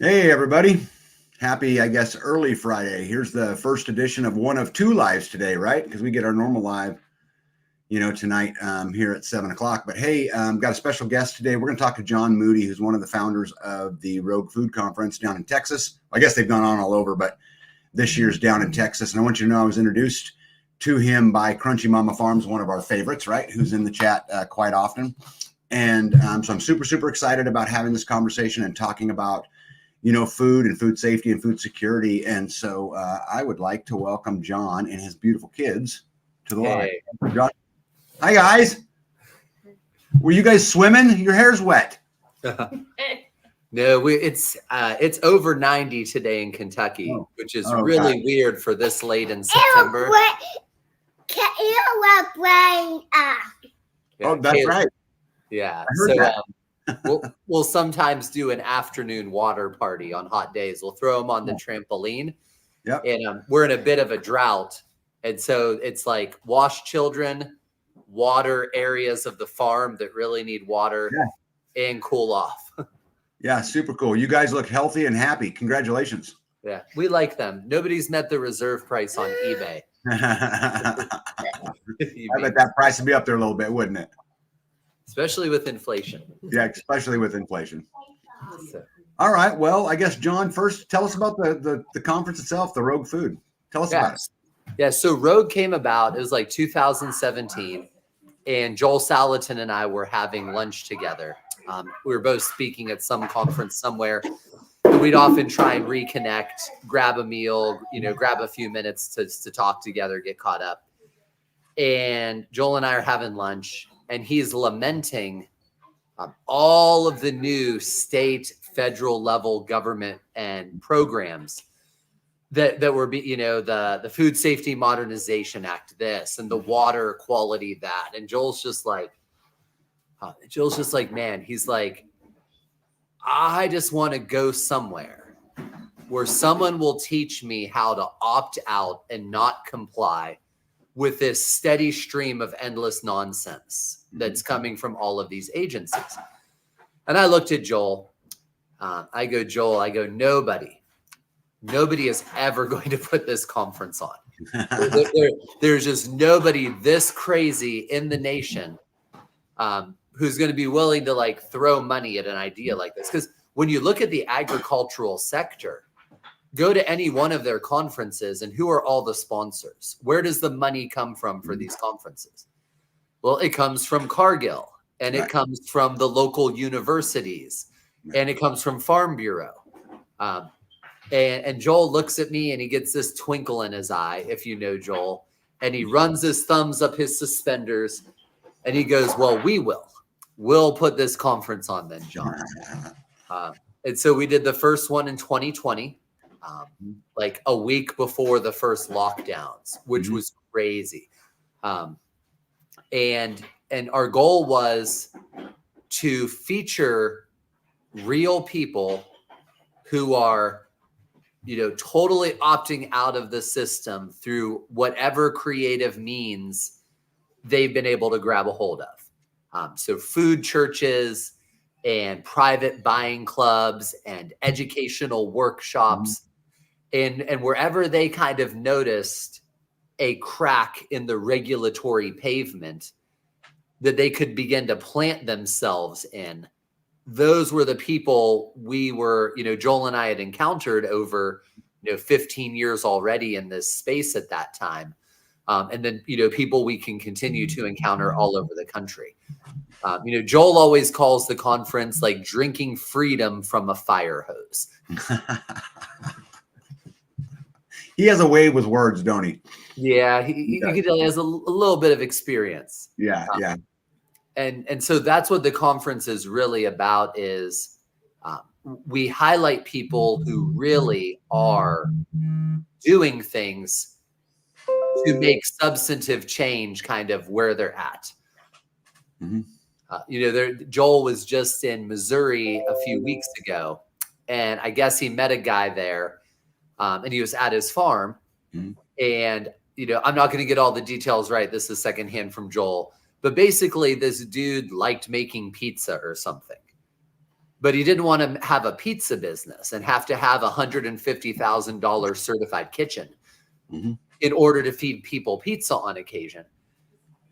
Hey, everybody. Happy, I guess, early Friday. Here's the first edition of one of two lives today, right? Because we get our normal live, tonight here at 7 o'clock. But hey, got a special guest today. We're going to talk to John Moody, who's one of the founders of the Rogue Food Conference down in Texas. I guess they've gone on all over, but this year's down in Texas. And I want you to know I was introduced to him by Crunchy Mama Farms, one of our favorites, right? Who's in the chat quite often. And so I'm super, super excited about having this conversation and talking about food and food safety and food security. And so I would like to welcome John and his beautiful kids to the live. John. Hi, guys. Were you guys swimming? Your hair's wet. No, it's over 90 today in Kentucky, which is really weird for this late in September. That's right. Yeah. So we'll sometimes do an afternoon water party on hot days. We'll throw them on the trampoline. Yep. And we're in a bit of a drought. And so it's like wash children, water areas of the farm that really need water, and cool off. Yeah, super cool. You guys look healthy and happy. Congratulations. Yeah, we like them. Nobody's met the reserve price on eBay. I bet that price would be up there a little bit, wouldn't it? Especially with inflation. Yeah, especially with inflation. So. All right. Well, I guess, John, first tell us about the conference itself, the Rogue Food. Tell us about it. Yeah, so Rogue came about, it was like 2017, and Joel Salatin and I were having lunch together. We were both speaking at some conference somewhere. We'd often try and reconnect, grab a meal, grab a few minutes to talk together, get caught up. And Joel and I are having lunch, and he's lamenting all of the new state, federal level government and programs that were, the Food Safety Modernization Act, this, and the water quality, that. And Joel's just like, man, he's like, I just want to go somewhere where someone will teach me how to opt out and not comply with this steady stream of endless nonsense that's coming from all of these agencies. And I looked at Joel. I go, nobody is ever going to put this conference on. There's just nobody this crazy in the nation who's going to be willing to throw money at an idea like this. Because when you look at the agricultural sector, go to any one of their conferences and who are all the sponsors? Where does the money come from for these conferences? Well, it comes from Cargill, and it comes from the local universities, and it comes from Farm Bureau. And Joel looks at me and he gets this twinkle in his eye, if you know Joel, and he runs his thumbs up his suspenders and he goes, well, we'll put this conference on then, John. And so we did the first one in 2020, like a week before the first lockdowns, which was crazy. And our goal was to feature real people who are, totally opting out of the system through whatever creative means they've been able to grab a hold of. So food churches and private buying clubs and educational workshops, and wherever they kind of noticed a crack in the regulatory pavement that they could begin to plant themselves in. Those were the people we were, Joel and I had encountered over, 15 years already in this space at that time. And then, people we can continue to encounter all over the country. Joel always calls the conference like drinking freedom from a fire hose. He has a way with words, don't he? Yeah, he has a little bit of experience. Yeah, yeah. And so that's what the conference is really about, is we highlight people who really are doing things to make substantive change kind of where they're at. Joel was just in Missouri a few weeks ago, and I guess he met a guy there, and he was at his farm. And, I'm not going to get all the details right. This is secondhand from Joel. But basically, this dude liked making pizza or something. but he didn't want to have a pizza business and have to have $150,000 certified kitchen in order to feed people pizza on occasion.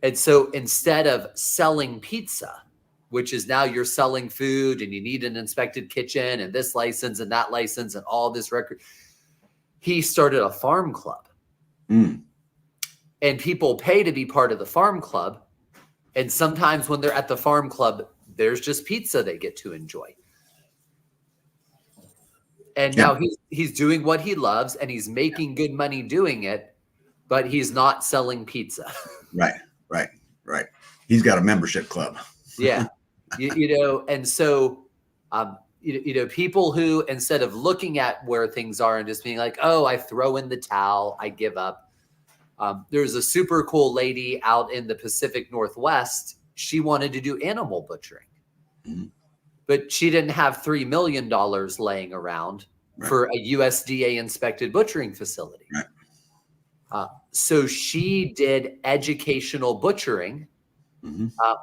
And so instead of selling pizza, which is now you're selling food and you need an inspected kitchen and this license and that license and all this record, he started a farm club. And people pay to be part of the farm club. And sometimes when they're at the farm club, there's just pizza they get to enjoy. And now he's doing what he loves and he's making good money doing it, but he's not selling pizza. Right. He's got a membership club. Yeah. And so, people who, instead of looking at where things are and just being like, oh, I throw in the towel, I give up. There's a super cool lady out in the Pacific Northwest. She wanted to do animal butchering, but she didn't have $3 million laying around for a USDA inspected butchering facility. So she did educational butchering,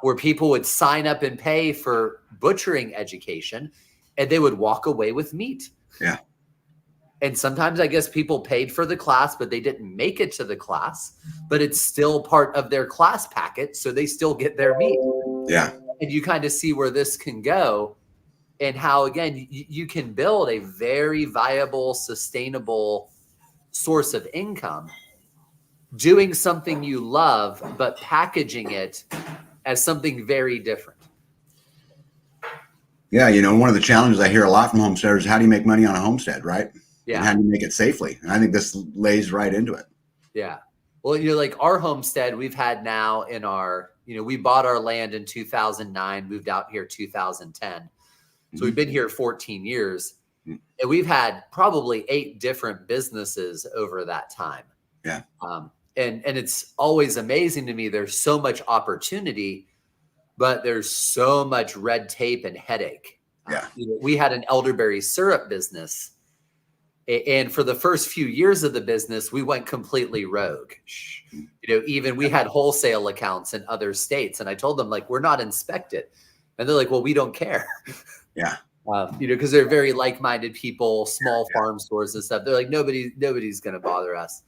where people would sign up and pay for butchering education and they would walk away with meat. Yeah. And sometimes I guess people paid for the class, but they didn't make it to the class, but it's still part of their class packet. So they still get their meat. Yeah. And you kind of see where this can go and how, again, you can build a very viable, sustainable source of income doing something you love, but packaging it as something very different. Yeah. One of the challenges I hear a lot from homesteaders is how do you make money on a homestead, right? Yeah. And how do you make it safely? And I think this lays right into it. Yeah. Well, like our homestead, we've had now in our, we bought our land in 2009, moved out here 2010. So we've been here 14 years and we've had probably 8 different businesses over that time. Yeah. And it's always amazing to me. There's so much opportunity, but there's so much red tape and headache. Yeah. We had an elderberry syrup business. And for the first few years of the business, we went completely rogue. Even we had wholesale accounts in other states. And I told them, like, we're not inspected. And they're like, well, we don't care. Yeah. Because they're very like-minded people, small farm stores and stuff. They're like, nobody's going to bother us.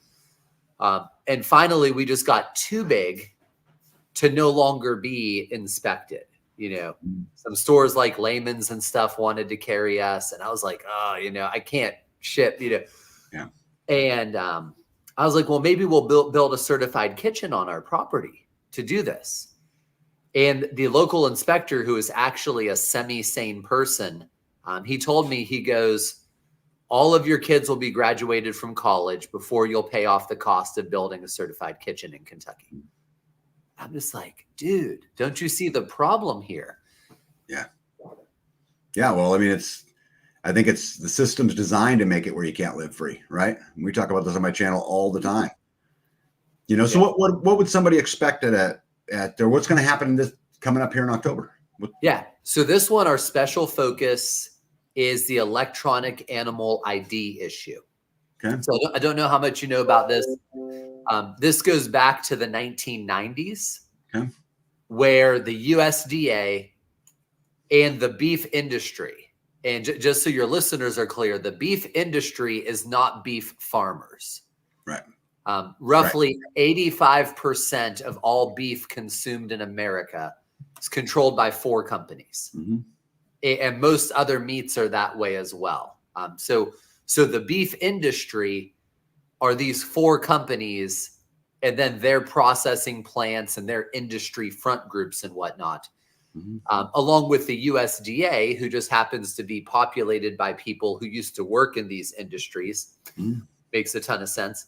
And finally, we just got too big to no longer be inspected. Some stores like Layman's and stuff wanted to carry us. And I was like, oh, I can't ship, Yeah. And I was like, well, maybe we'll build a certified kitchen on our property to do this. And the local inspector, who is actually a semi-sane person, he told me, he goes, all of your kids will be graduated from college before you'll pay off the cost of building a certified kitchen in Kentucky. I'm just like, dude, don't you see the problem here? Yeah. Yeah. Well, I mean, I think it's the system's designed to make it where you can't live free, right? We talk about this on my channel all the time. So what would somebody expect at what's going to happen this coming up here in October? Yeah. So this one, our special focus is the electronic animal ID issue. Okay. So I don't know how much you know about this. This goes back to the 1990s, where the USDA and the beef industry, and just so your listeners are clear, the beef industry is not beef farmers. Right. Roughly 85% of all beef consumed in America is controlled by 4 companies. And most other meats are that way as well. So the beef industry are these 4 companies, and then their processing plants and their industry front groups and whatnot, along with the USDA, who just happens to be populated by people who used to work in these industries. Makes a ton of sense.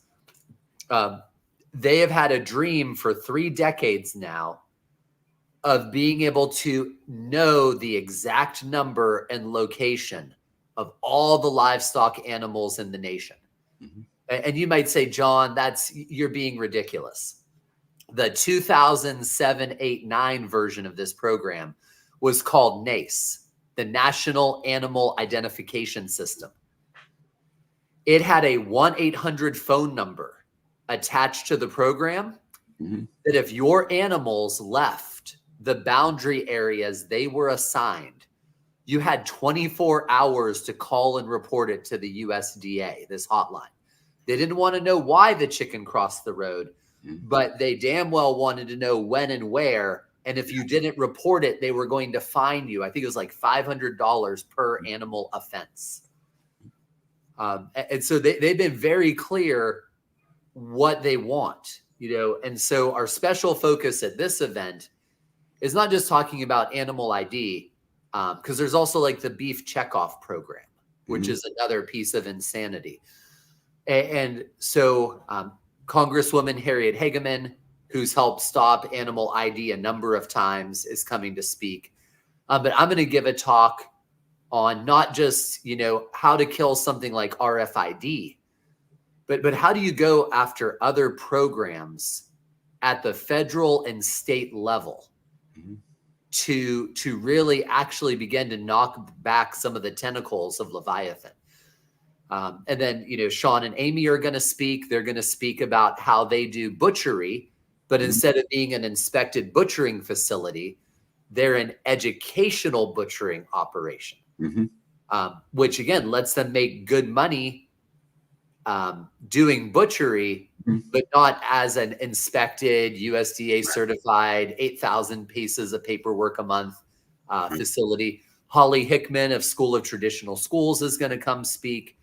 They have had a dream for 3 decades now of being able to know the exact number and location of all the livestock animals in the nation. And you might say, John, you're being ridiculous. The 2007, 8, 9 version of this program was called NACE, the National Animal Identification System. It had a 1-800 phone number attached to the program that if your animals left the boundary areas they were assigned, you had 24 hours to call and report it to the USDA, this hotline. They didn't want to know why the chicken crossed the road, but they damn well wanted to know when and where. And if you didn't report it, they were going to fine you. I think it was like $500 per animal offense. And so they've been very clear what they want, and so our special focus at this event is not just talking about animal ID, because there's also like the beef checkoff program, which is another piece of insanity. And so Congresswoman Harriet Hageman, who's helped stop animal ID a number of times, is coming to speak. But I'm going to give a talk on not just, how to kill something like RFID, but how do you go after other programs at the federal and state level to really actually begin to knock back some of the tentacles of Leviathan. And then, Sean and Amy are going to speak. They're going to speak about how they do butchery, but instead of being an inspected butchering facility, they're an educational butchering operation, which again lets them make good money doing butchery, but not as an inspected, USDA certified, 8,000 pieces of paperwork a month facility. Holly Hickman of School of Traditional Schools is going to come speak.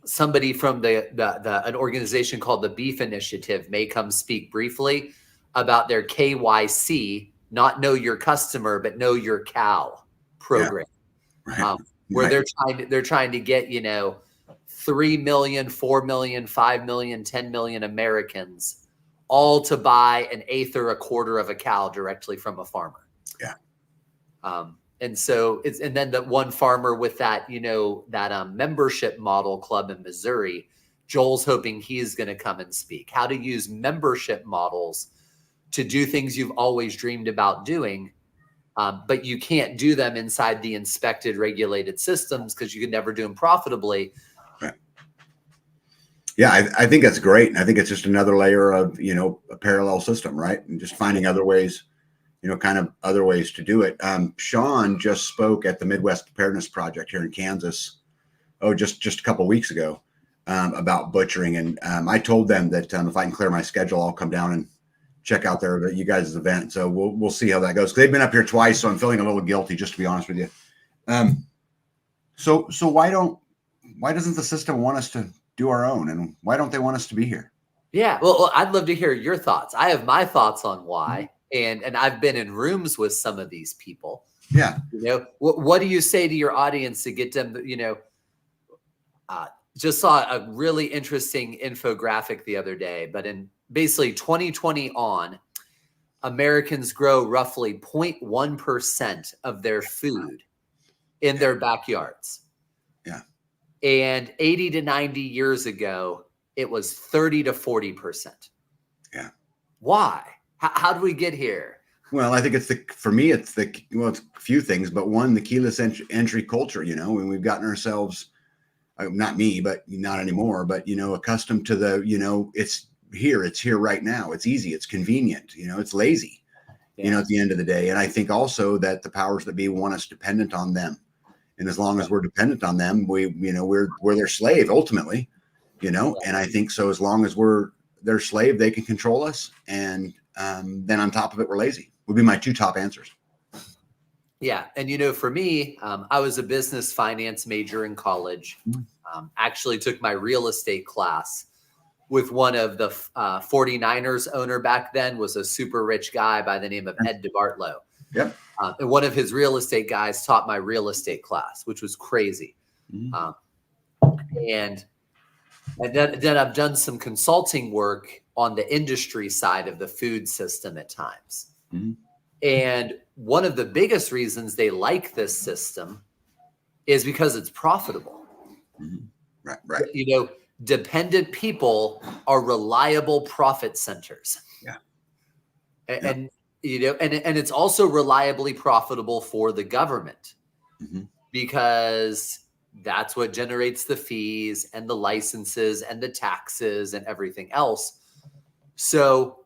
Somebody from an organization called the Beef Initiative may come speak briefly about their KYC, not know your customer, but know your cow program, where they're trying to get 3 million, 4 million, 5 million, 10 million Americans all to buy an eighth or a quarter of a cow directly from a farmer. And so and then the one farmer with that, that membership model club in Missouri, Joel's hoping he's going to come and speak how to use membership models to do things you've always dreamed about doing. But you can't do them inside the inspected, regulated systems because you could never do them profitably. Yeah, I think that's great. And I think it's just another layer of, a parallel system, right? And just finding other ways, kind of other ways to do it. Sean just spoke at the Midwest Preparedness Project here in Kansas, just a couple of weeks ago, about butchering. And I told them that if I can clear my schedule, I'll come down and check out you guys' event. So we'll see how that goes. They've been up here twice, so I'm feeling a little guilty, just to be honest with you. So why doesn't the system want us to do our own, and why don't they want us to be here? Yeah, well, I'd love to hear your thoughts. I have my thoughts on why, and I've been in rooms with some of these people. Yeah, what do you say to your audience to get them? Just saw a really interesting infographic the other day, but in basically 2020 on, Americans grow roughly 0.1% of their food in their backyards. Yeah. And 80 to 90 years ago, it was 30 to 40%. Yeah. Why? How do we get here? Well, I think it's a few things, but one, the keyless entry culture, when we've gotten ourselves, not me, but not anymore, but, accustomed to it's here right now. It's easy. It's convenient. It's lazy, at the end of the day. And I think also that the powers that be want us dependent on them. And as long as we're dependent on them, we're their slave ultimately, and I think so as long as we're their slave, they can control us. And then on top of it, we're lazy would be my two top answers. Yeah. And, for me, I was a business finance major in college, actually took my real estate class with one of the 49ers owner back then, was a super rich guy by the name of Ed DeBartolo. Yep. And one of his real estate guys taught my real estate class, which was crazy. And then I've done some consulting work on the industry side of the food system at times. And one of the biggest reasons they like this system is because it's profitable. Right. Dependent people are reliable profit centers. Yeah. And and it's also reliably profitable for the government because that's what generates the fees and the licenses and the taxes and everything else. So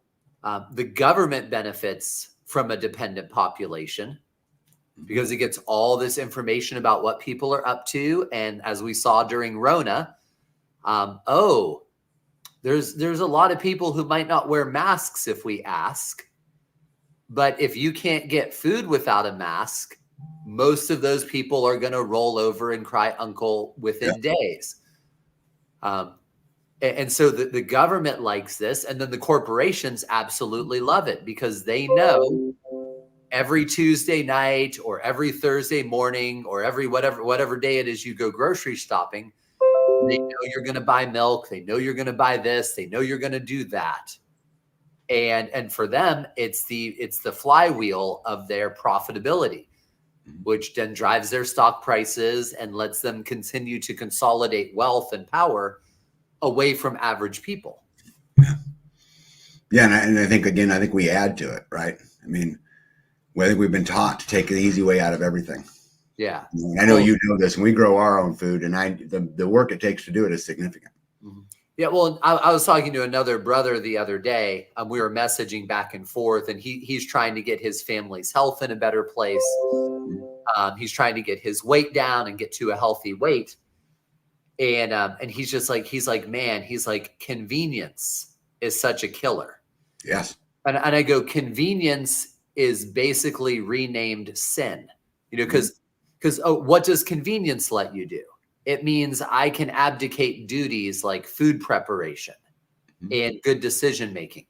the government benefits from a dependent population, because it gets all this information about what people are up to. And as we saw during Rona, there's a lot of people who might not wear masks if we ask. But if you can't get food without a mask, most of those people are going to roll over and cry uncle within days. And so the government likes this, and then the corporations absolutely love it because they know every Tuesday night or every Thursday morning or every whatever day it is you go grocery shopping, they know you're going to buy milk. They know you're going to buy this. They know you're going to do that. And for them, it's the flywheel of their profitability, which then drives their stock prices and lets them continue to consolidate wealth and power away from average people. Yeah. And I think, again, I think we add to it, right? I mean, I think we've been taught to take the easy way out of everything. Yeah. I know you know this, and we grow our own food, and the work it takes to do it is significant. Yeah. Well, I was talking to another brother the other day. We were messaging back and forth, and he's trying to get his family's health in a better place. He's trying to get his weight down and get to a healthy weight. And he's like, man, convenience is such a killer. Yes. And I go, convenience is basically renamed sin, because what does convenience let you do? It means I can abdicate duties like food preparation and good decision making.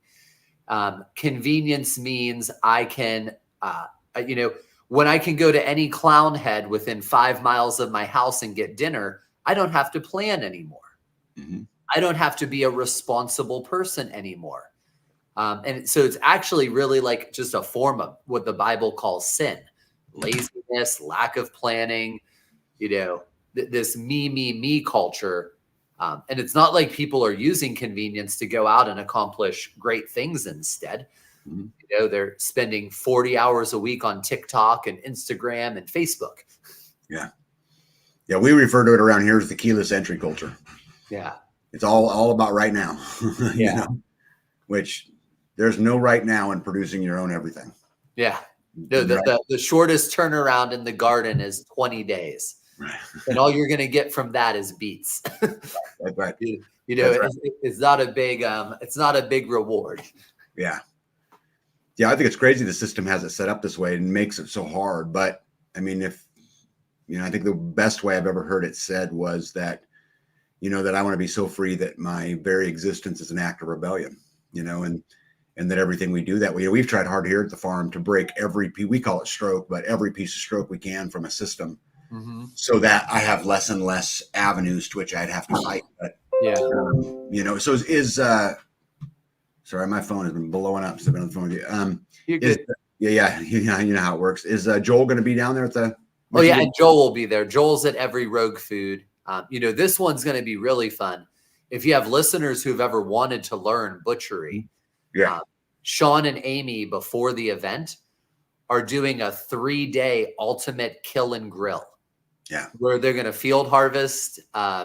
Convenience means I can, when I can go to any clown head within 5 miles of my house and get dinner, I don't have to plan anymore. I don't have to be a responsible person anymore. And so it's actually really like just a form of what the Bible calls sin, laziness, lack of planning, this me culture. And it's not like people are using convenience to go out and accomplish great things instead. They're spending 40 hours a week on TikTok and Instagram and Facebook. Yeah. Yeah, we refer to it around here as the keyless entry culture. Yeah. It's all about right now. Which there's no right now in producing your own everything. Yeah. No, the shortest turnaround in the garden is 20 days. Right. And all you're going to get from that is beets. That's right. It's not a big reward. Yeah. Yeah, I think it's crazy the system has it set up this way and makes it so hard. But I mean, I think the best way I've ever heard it said was that, that I want to be so free that my very existence is an act of rebellion, and that everything we do that way. We've tried hard here at the farm to break we call it stroke, but every piece of stroke we can from a system so that I have less and less avenues to which I'd have to fight. But, so sorry, my phone has been blowing up. So I've been on the phone with you. You're good. You know how it works. Is Joel going to be down there at the? Oh yeah, and Joel will be there. Joel's at every Rogue Food. This one's going to be really fun. If you have listeners who've ever wanted to learn butchery, Sean and Amy before the event are doing a 3-day ultimate kill and grill. Yeah, where they're going to field harvest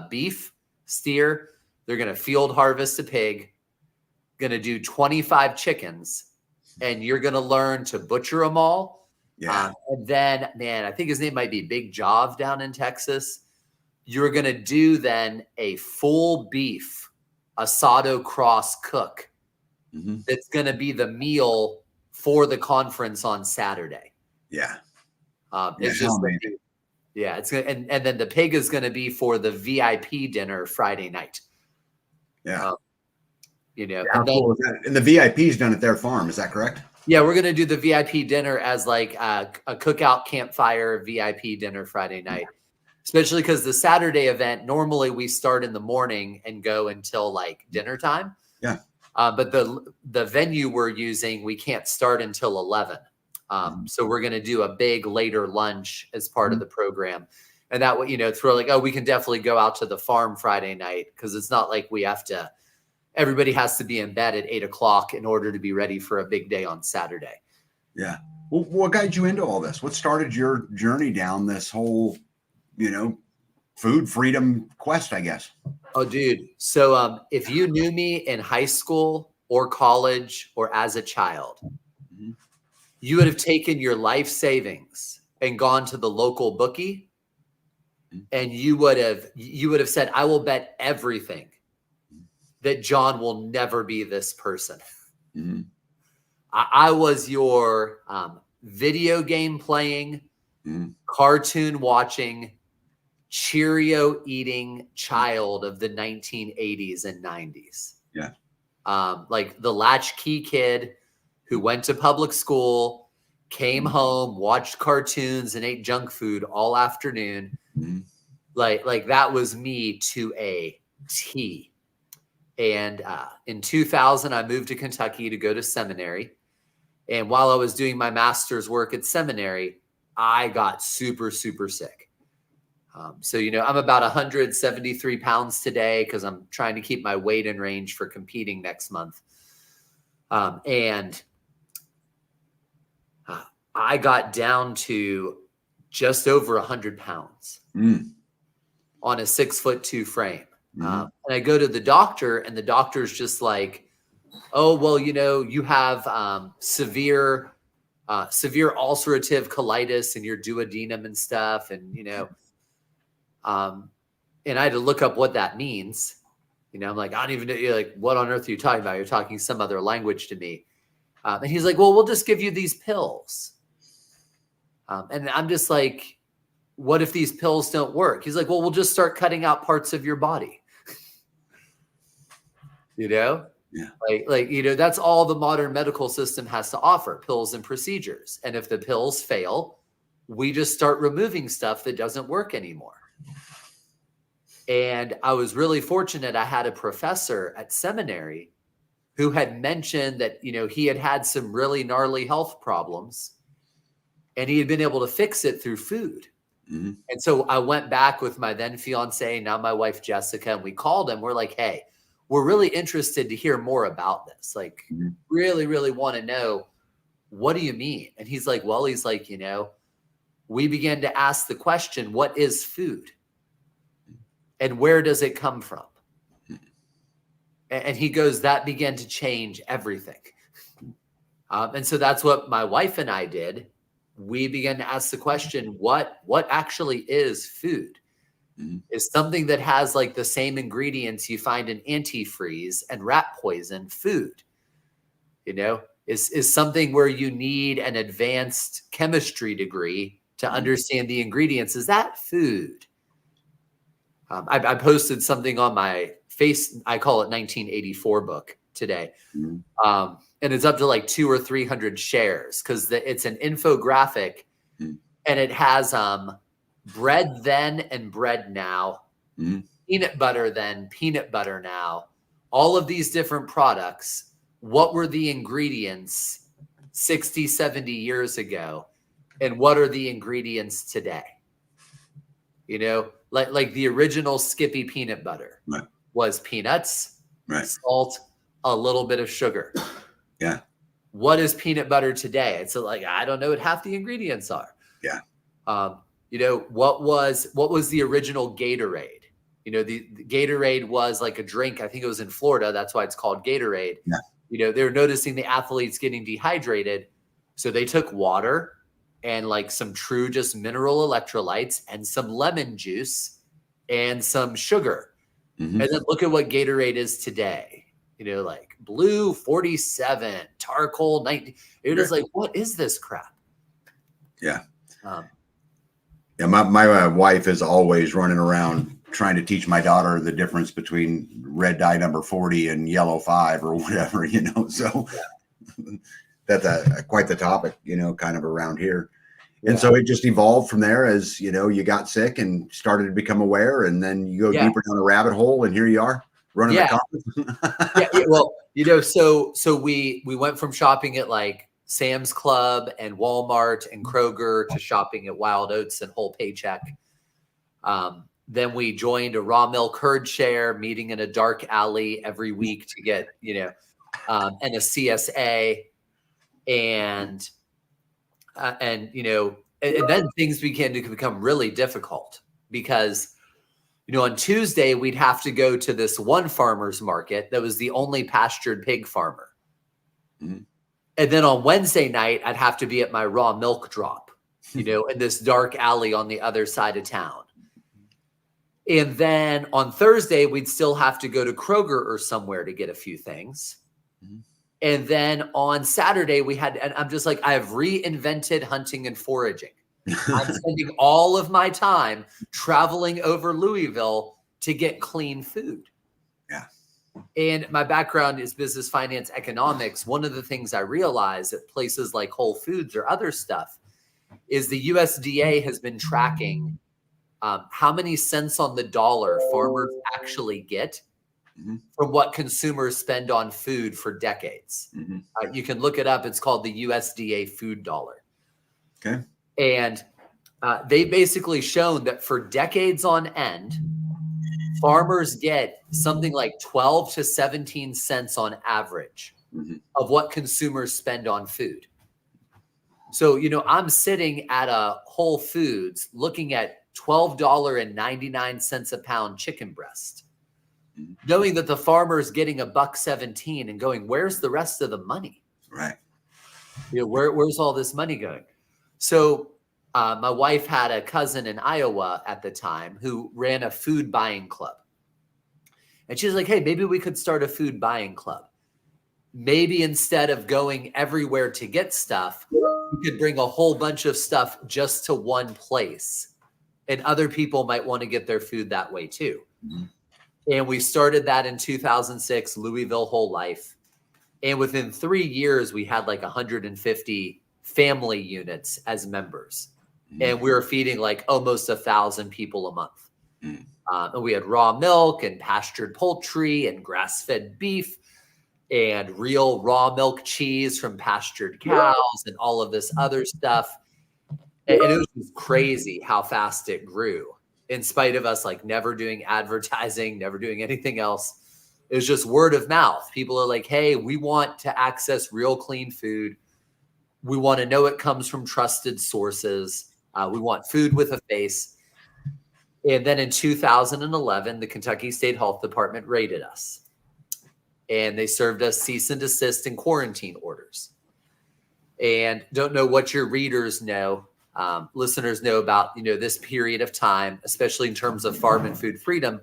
beef, steer. They're going to field harvest a pig. Going to do 25 chickens, and you're going to learn to butcher them all. Yeah. And then, man, I think his name might be Big Jov down in Texas. You're going to do then a full beef asado cross cook. That's going to be the meal for the conference on Saturday. Yeah. It's just amazing. Yeah, it's gonna, and then the pig is going to be for the VIP dinner Friday night. Yeah. How cool is that? And the VIP's done at their farm. Is that correct? Yeah, we're going to do the VIP dinner as like a cookout campfire VIP dinner Friday night, especially because the Saturday event, normally we start in the morning and go until like dinner time. Yeah. But the venue we're using, we can't start until 11. So we're going to do a big later lunch as part of the program. And that way, throw like, we can definitely go out to the farm Friday night, because it's not like we have to. Everybody has to be in bed at 8:00 in order to be ready for a big day on Saturday. Yeah. Well, what got you into all this? What started your journey down this whole, food freedom quest, I guess? Oh, dude. So if you knew me in high school or college or as a child, you would have taken your life savings and gone to the local bookie, and you would have said, I will bet everything that John will never be this person. Mm-hmm. I was your video game playing, cartoon watching, Cheerio eating child of the 1980s and 90s. Yeah. Like the latchkey kid who went to public school, came home, watched cartoons, and ate junk food all afternoon. Like that was me to a T. And in 2000, I moved to Kentucky to go to seminary. And while I was doing my master's work at seminary, I got super, super sick. So, I'm about 173 pounds today because I'm trying to keep my weight in range for competing next month. And I got down to just over 100 pounds on a 6'2" frame. And I go to the doctor, and the doctor's just like, oh, well, you have severe ulcerative colitis and your duodenum and stuff. And, and I had to look up what that means. I'm like, I don't even know. You're like, what on earth are you talking about? You're talking some other language to me. And he's like, well, we'll just give you these pills. And I'm just like, what if these pills don't work? He's like, well, we'll just start cutting out parts of your body. Yeah. That's all the modern medical system has to offer, pills and procedures. And if the pills fail, we just start removing stuff that doesn't work anymore. And I was really fortunate. I had a professor at seminary who had mentioned that, he had some really gnarly health problems and he had been able to fix it through food. And so I went back with my then fiance, now my wife, Jessica, and we called him. We're like, hey, we're really interested to hear more about this. Like, really, really want to know, what do you mean? And he's like, well, we began to ask the question, what is food? And where does it come from? And he goes, that began to change everything. And so that's what my wife and I did. We began to ask the question, what actually is food? Is something that has like the same ingredients you find in antifreeze and rat poison food? Is something where you need an advanced chemistry degree to understand the ingredients? Is that food? I posted something on my face. I call it 1984 book today. And it's up to like 200 or 300 shares because it's an infographic and it has bread then and bread now, peanut butter then, peanut butter now, all of these different products. What were the ingredients 60, 70 years ago? And what are the ingredients today? Like the original Skippy peanut butter was peanuts, salt, a little bit of sugar. Yeah. What is peanut butter today? It's like, I don't know what half the ingredients are. Yeah. What was the original Gatorade? The Gatorade was like a drink. I think it was in Florida. That's why it's called Gatorade. Yeah. They were noticing the athletes getting dehydrated. So they took water and like some true just mineral electrolytes and some lemon juice and some sugar. And then look at what Gatorade is today. Like blue 47, charcoal 90. It is like, what is this crap? Yeah. My wife is always running around trying to teach my daughter the difference between red dye number 40 and yellow 5 or whatever, So that's quite the topic, kind of around here. And so it just evolved from there as, you got sick and started to become aware, and then you go deeper down a rabbit hole, and here you are running the conference. Well, so we went from shopping at like Sam's Club and Walmart and Kroger to shopping at Wild Oats and Whole Paycheck. Then we joined a raw milk herd share, meeting in a dark alley every week to get, and a CSA, and then things began to become really difficult because, on Tuesday we'd have to go to this one farmer's market that was the only pastured pig farmer. And then on Wednesday night, I'd have to be at my raw milk drop. in this dark alley on the other side of town. And then on Thursday, we'd still have to go to Kroger or somewhere to get a few things. Mhm. And then on Saturday, and I'm just like, I have reinvented hunting and foraging. I'm spending all of my time traveling over Louisville to get clean food. Yeah. And my background is business, finance, economics. One of the things I realized at places like Whole Foods or other stuff is the USDA has been tracking how many cents on the dollar farmers actually get Mhm. from what consumers spend on food for decades. Mhm. You can look it up. It's called the USDA food dollar. Okay. And they've basically shown that for decades on end, farmers get something like 12 to 17 cents on average Mhm. of what consumers spend on food. So, I'm sitting at a Whole Foods looking at $12.99 a pound chicken breast, Mhm. knowing that the farmer is getting $1.17 and going, where's the rest of the money? Right. Where's all this money going? So my wife had a cousin in Iowa at the time who ran a food buying club. And she's like, hey, maybe we could start a food buying club. Maybe instead of going everywhere to get stuff, we could bring a whole bunch of stuff just to one place. And other people might want to get their food that way too. Mhm. And we started that in 2006, Louisville Whole Life. And within 3 years, we had like 150 family units as members. And we were feeding like almost 1,000 people a month. Mhm. And we had raw milk and pastured poultry and grass-fed beef and real raw milk cheese from pastured cows and all of this other stuff. And it was just crazy how fast it grew in spite of us like never doing advertising, never doing anything else. It was just word of mouth. People are like, hey, we want to access real clean food. We want to know it comes from trusted sources. We want food with a face. And then in 2011, the Kentucky State Health Department raided us. And they served us cease and desist and quarantine orders. And don't know what your readers know, listeners know about, this period of time, especially in terms of farm and food freedom.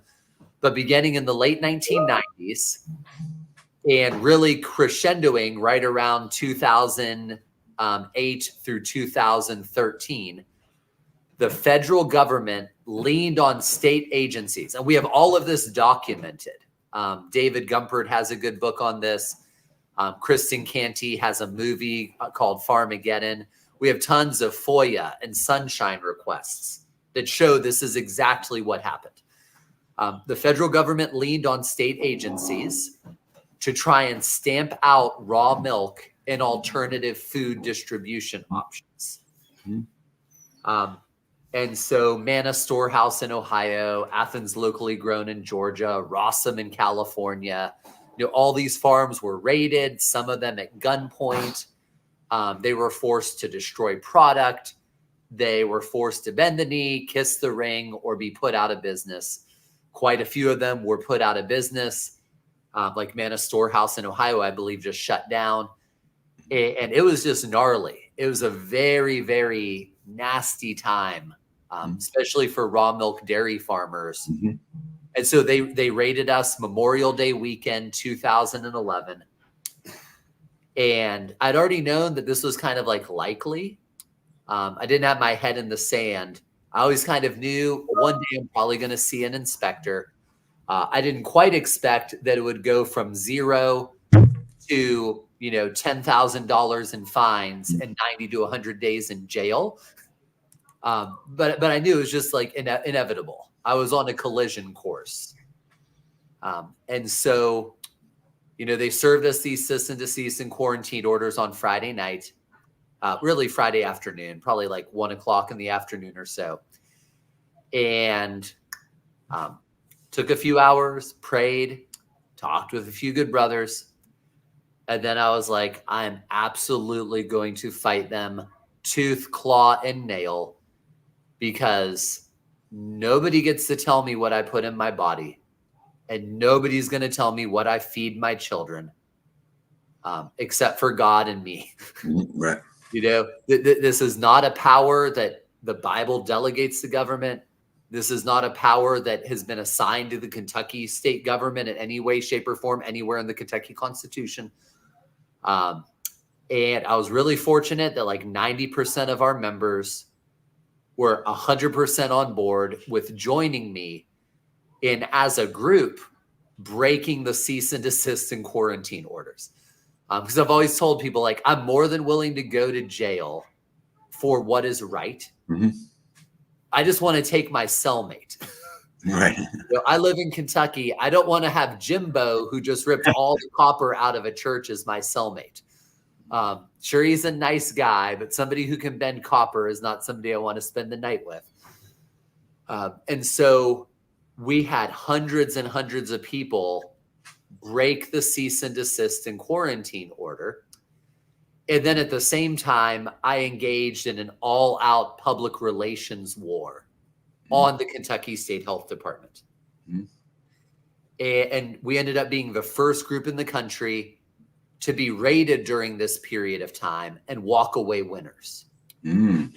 But beginning in the late 1990s and really crescendoing right around 2008 through 2013, the federal government leaned on state agencies. And we have all of this documented. David Gumpert has a good book on this. Kristen Canty has a movie called Farmageddon. We have tons of FOIA and sunshine requests that show this is exactly what happened. The federal government leaned on state agencies to try and stamp out raw milk and alternative food distribution options. Mhm. And so Manna Storehouse in Ohio, Athens Locally Grown in Georgia, Rossum in California, all these farms were raided, some of them at gunpoint. They were forced to destroy product. They were forced to bend the knee, kiss the ring, or be put out of business. Quite a few of them were put out of business. Like Manna Storehouse in Ohio, I believe, just shut down. And it was just gnarly. It was a very, very nasty time, especially for raw milk dairy farmers. Mhm. And so they raided us Memorial Day weekend, 2011. And I'd already known that this was kind of like likely. I didn't have my head in the sand. I always kind of knew one day I'm probably going to see an inspector. I didn't quite expect that it would go from zero to, $10,000 in fines and 90 to 100 days in jail. But I knew it was just like inevitable. I was on a collision course. And so, they served us these cease and desist and quarantine orders on Friday night, really Friday afternoon, probably like 1 o'clock in the afternoon or so. And took a few hours, prayed, talked with a few good brothers. And then I was like, I'm absolutely going to fight them tooth, claw, and nail, because nobody gets to tell me what I put in my body. And nobody's going to tell me what I feed my children, except for God and me. Right. This is not a power that the Bible delegates to government. This is not a power that has been assigned to the Kentucky state government in any way, shape, or form anywhere in the Kentucky Constitution. And I was really fortunate that like 90% of our members were 100% on board with joining me in, as a group, breaking the cease and desist and quarantine orders. Because I've always told people, like, I'm more than willing to go to jail for what is right. Mm-hmm. I just want to take my cellmate. Right. I live in Kentucky. I don't want to have Jimbo, who just ripped all the copper out of a church, as my cellmate. Sure, he's a nice guy, but somebody who can bend copper is not somebody I want to spend the night with. And so we had hundreds and hundreds of people break the cease and desist and quarantine order. And then at the same time, I engaged in an all-out public relations war on the Kentucky State Health Department. Mm-hmm. And we ended up being the first group in the country to be raided during this period of time and walk away winners. Mm.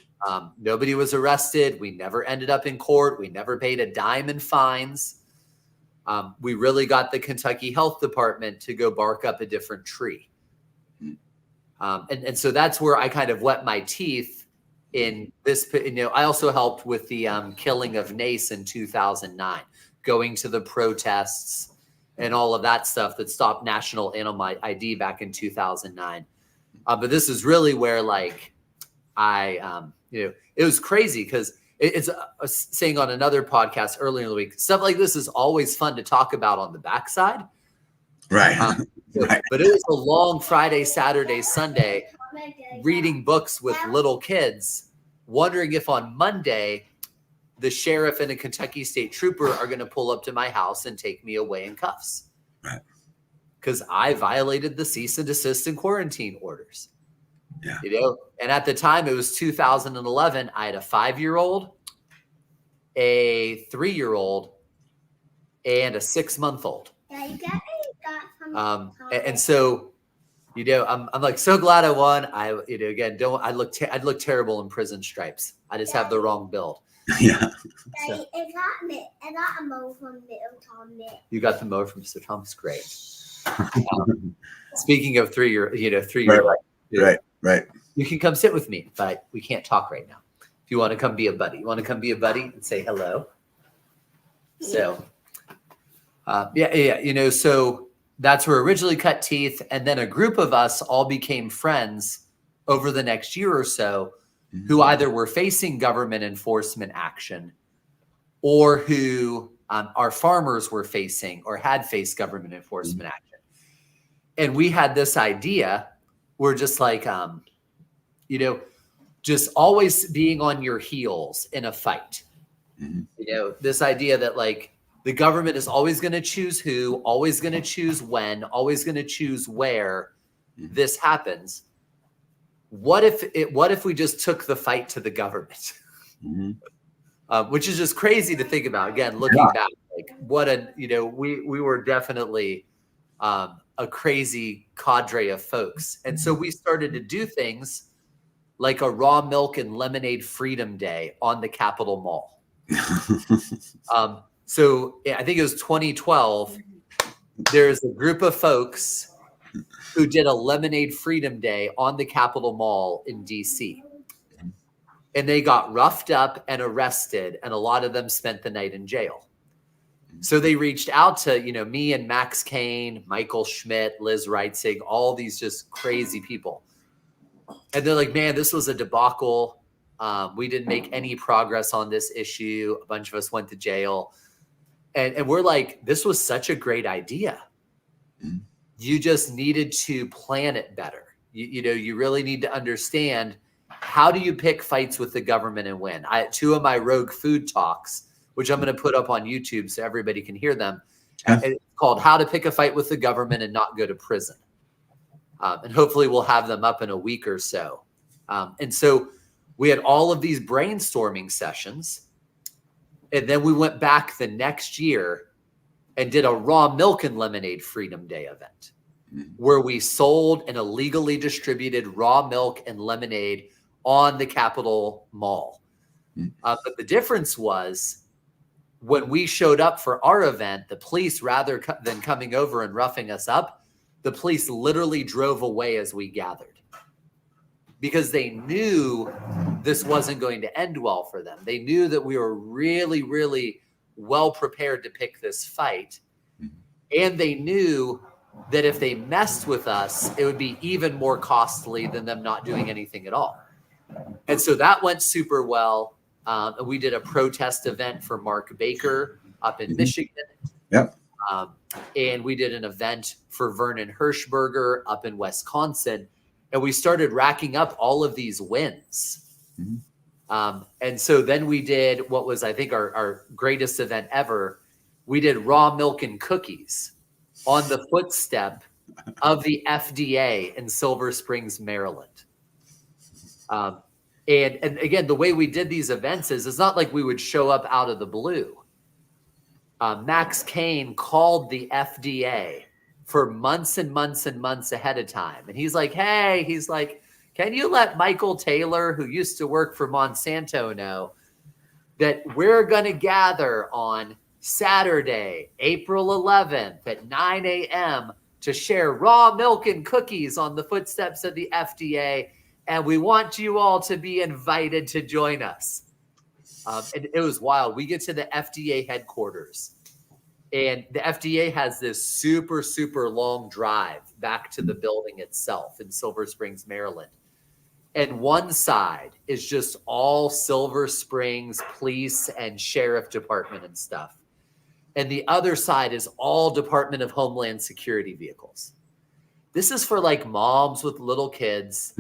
Nobody was arrested. We never ended up in court. We never paid a dime in fines. We really got the Kentucky Health Department to go bark up a different tree. And so that's where I kind of wet my teeth in this. I also helped with the killing of Nace in 2009, going to the protests and all of that stuff that stopped National Animal ID back in 2009. But this is really where, like, it was crazy because it's saying on another podcast earlier in the week, stuff like this is always fun to talk about on the backside. Right. Right. But it was a long Friday, Saturday, Sunday reading books with little kids, wondering if on Monday the sheriff and a Kentucky State Trooper are going to pull up to my house and take me away in cuffs. Right. Because I violated the cease and desist and quarantine orders. Yeah. And at the time it was 2011. I had a 5-year-old, a 3-year-old, and a 6-month-old. And so, I'm like so glad I won. I'd look terrible in prison stripes. I just have the wrong build. Yeah. So, I got a mower from Mr. Thomas. You got the mower from Mr. Thomas. Great. Speaking of 3-year-old, right. You can come sit with me, but we can't talk right now. If you want to come be a buddy, and say hello. So, so that's where originally cut teeth, and then a group of us all became friends over the next year or so, who either were facing government enforcement action or who our farmers were facing or had faced government enforcement action. And we had this idea, we're just like, just always being on your heels in a fight. This idea that, like, the government is always going to choose who, always going to choose when, always going to choose where this happens. What if we just took the fight to the government? Which is just crazy to think about. Again, looking back, like we were definitely a crazy cadre of folks. And so we started to do things like a raw milk and lemonade freedom day on the Capitol Mall. So I think it was 2012. There's a group of folks who did a lemonade freedom day on the Capitol Mall in DC. And they got roughed up and arrested, and a lot of them spent the night in jail. So they reached out to, me and Max Kane, Michael Schmidt, Liz Reitzig, all these just crazy people. And they're like, man, this was a debacle. We didn't make any progress on this issue. A bunch of us went to jail. And we're like, this was such a great idea. You just needed to plan it better. You really need to understand, how do you pick fights with the government and win? 2 of my rogue food talks, which I'm going to put up on YouTube so everybody can hear them. It's called How to Pick a Fight with the Government and Not Go to Prison. And hopefully we'll have them up in a week or so. And so we had all of these brainstorming sessions. And then we went back the next year and did a raw milk and lemonade freedom day event. where we sold and illegally distributed raw milk and lemonade on the Capitol Mall. But the difference was when we showed up for our event, the police, rather than coming over and roughing us up, the police literally drove away as we gathered because they knew this wasn't going to end well for them. They knew that we were really, really well prepared to pick this fight. And they knew that if they messed with us, it would be even more costly than them not doing anything at all. And so that went super well. We did a protest event for Mark Baker up in Michigan. Yep. And we did an event for Vernon Hirschberger up in Wisconsin. And we started racking up all of these wins. And so then we did what was, I think, our greatest event ever. We did raw milk and cookies on the footstep of the FDA in Silver Springs, Maryland. And again, the way we did these events is it's not like we would show up out of the blue. Max Kane called the FDA for months and months and months ahead of time. And he's like, hey, can you let Michael Taylor, who used to work for Monsanto, know that we're going to gather on Saturday, April 11th at 9 a.m. to share raw milk and cookies on the footsteps of the FDA. And we want you all to be invited to join us. And it was wild. We get to the FDA headquarters, and the FDA has this super, super long drive back to the building itself in Silver Springs, Maryland. And one side is just all Silver Springs police and sheriff department and stuff. And the other side is all Department of Homeland Security vehicles. This is for like moms with little kids,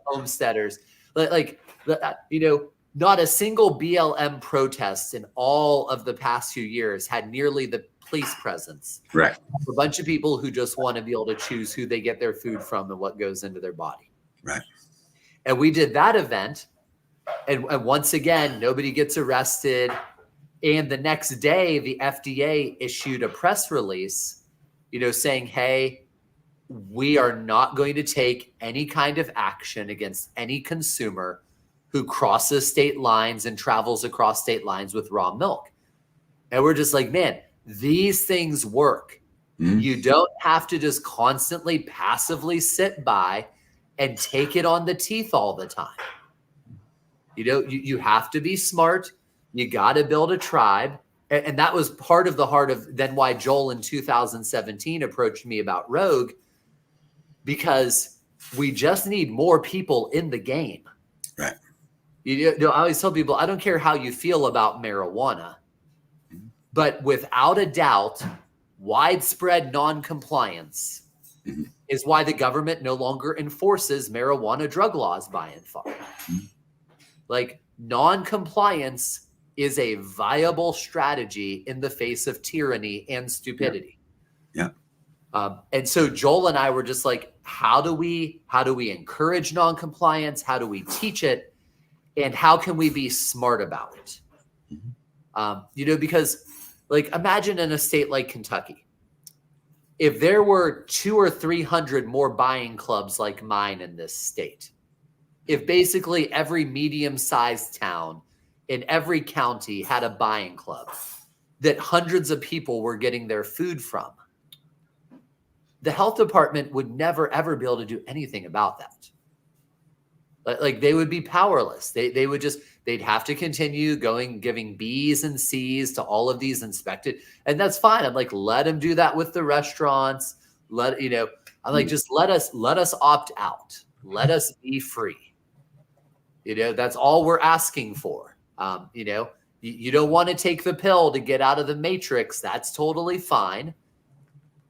homesteaders, not a single BLM protest in all of the past few years had nearly the police presence. Right. A bunch of people who just want to be able to choose who they get their food from and what goes into their body. Right. And we did that event. And once again, nobody gets arrested. And the next day, the FDA issued a press release, saying, hey, we are not going to take any kind of action against any consumer who crosses state lines and travels across state lines with raw milk. And we're just like, man, these things work. You don't have to just constantly passively sit by and take it on the teeth all the time. You have to be smart. You got to build a tribe. And that was part of the heart of then why Joel in 2017 approached me about Rogue, because we just need more people in the game. Right. I always tell people, I don't care how you feel about marijuana, but without a doubt, widespread non-compliance is why the government no longer enforces marijuana drug laws by and far. Like, non-compliance is a viable strategy in the face of tyranny and stupidity. Yeah. And so Joel and I were just like, how do we encourage non-compliance? How do we teach it? And how can we be smart about it? Because like, imagine in a state like Kentucky, if there were 200 or 300 more buying clubs like mine in this state, if basically every medium-sized town in every county had a buying club that hundreds of people were getting their food from, the health department would never, ever be able to do anything about that. Like, they would be powerless. They'd have to continue giving B's and C's to all of these inspected. And that's fine. I'm like, let them do that with the restaurants. I'm like, just let us opt out. Let us be free. That's all we're asking for. You don't want to take the pill to get out of the matrix. That's totally fine.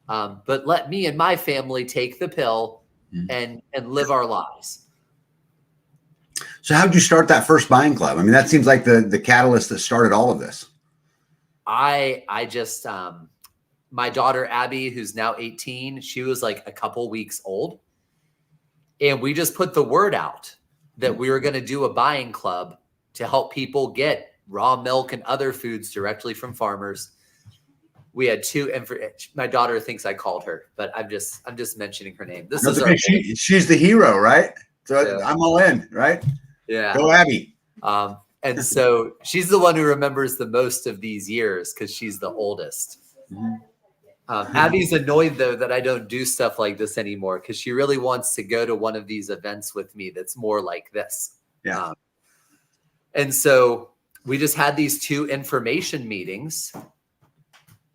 But let me and my family take the pill and live our lives. So how'd you start that first buying club? I mean, that seems like the catalyst that started all of this. I just, my daughter, Abby, who's now 18, she was like a couple weeks old. And we just put the word out that we were going to do a buying club to help people get raw milk and other foods directly from farmers. We had two, and my daughter thinks I called her, but I'm just mentioning her name. This That's is okay. She's the hero, right? So Yeah. I'm all in, right? Yeah. Go Abby. And so she's the one who remembers the most of these years because she's the oldest. Abby's annoyed though that I don't do stuff like this anymore because she really wants to go to one of these events with me that's more like this. Yeah. And so we just had these two information meetings,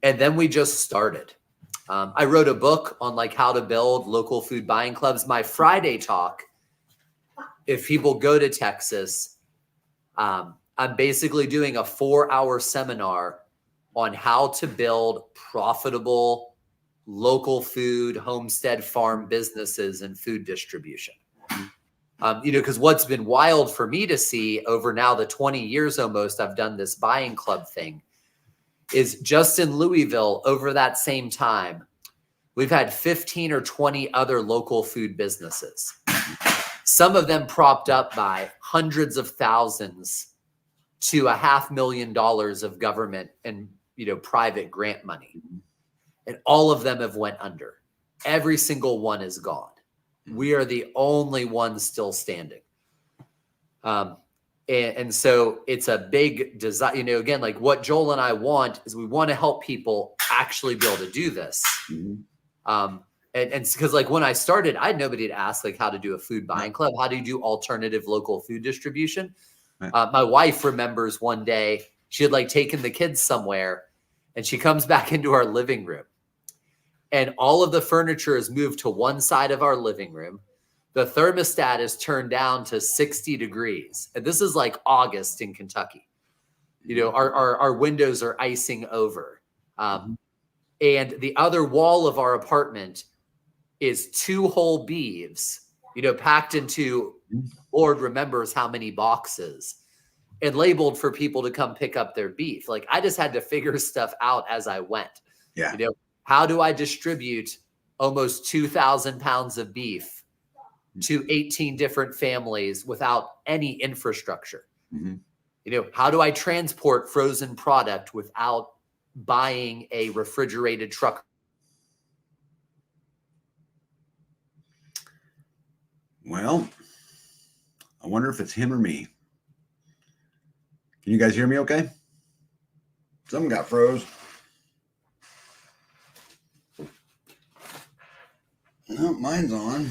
and then we just started. I wrote a book on like how to build local food buying clubs. My Friday talk, if people go to Texas, I'm basically doing a 4-hour seminar on how to build profitable local food, homestead farm businesses and food distribution. Because what's been wild for me to see over now the 20 years almost I've done this buying club thing is just in Louisville over that same time, we've had 15 or 20 other local food businesses. Some of them propped up by hundreds of thousands to $500,000 of government and private grant money. And all of them have went under. Every single one is gone. We are the only ones still standing. And so it's a big desire, again, like what Joel and I want is we want to help people actually be able to do this. And because like when I started, I had nobody to ask like how to do a food buying club. How do you do alternative local food distribution? My wife remembers one day she had like taken the kids somewhere and she comes back into our living room and all of the furniture is moved to one side of our living room. The thermostat is turned down to 60 degrees. And this is like August in Kentucky. Our windows are icing over. And the other wall of our apartment is 2 whole beeves, packed into Lord remembers how many boxes and labeled for people to come pick up their beef. Like I just had to figure stuff out as I went. Yeah. How do I distribute almost 2,000 pounds of beef to 18 different families without any infrastructure? How do I transport frozen product without buying a refrigerated truck? Well, I wonder if it's him or me. Can you guys hear me okay? Something got froze. No, mine's on.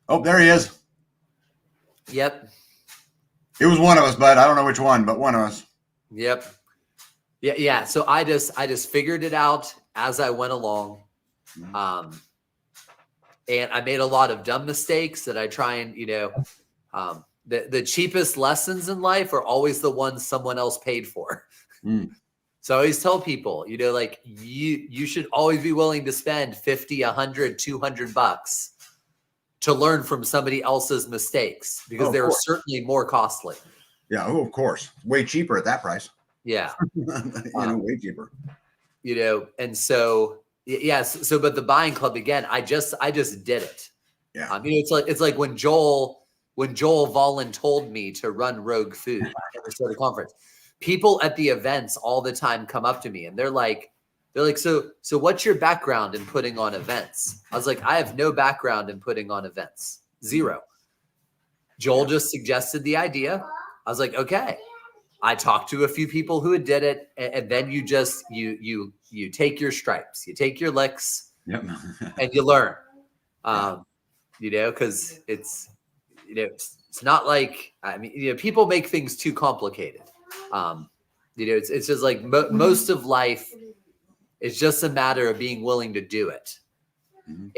Oh, there he is. Yep. It was one of us, bud. I don't know which one, but one of us. Yep. Yeah. So I just figured it out as I went along. And I made a lot of dumb mistakes that I try and, the cheapest lessons in life are always the ones someone else paid for. So I always tell people, like you should always be willing to spend 50, 100, 200 bucks to learn from somebody else's mistakes because they're certainly more costly. Yeah. Oh, of course. Way cheaper at that price. Yeah. Way cheaper. And so, yes. So, but the buying club again, I just did it. Yeah. It's like when Joel voluntold me to run Rogue Food at the Soda Conference, people at the events all the time come up to me and they're like, so what's your background in putting on events? I was like, I have no background in putting on events. Zero. Joel just suggested the idea. I was like, okay. I talked to a few people who had did it, and then you just you take your stripes, you take your licks, and you learn. Because it's not like people make things too complicated. It's just like most of life. It's just a matter of being willing to do it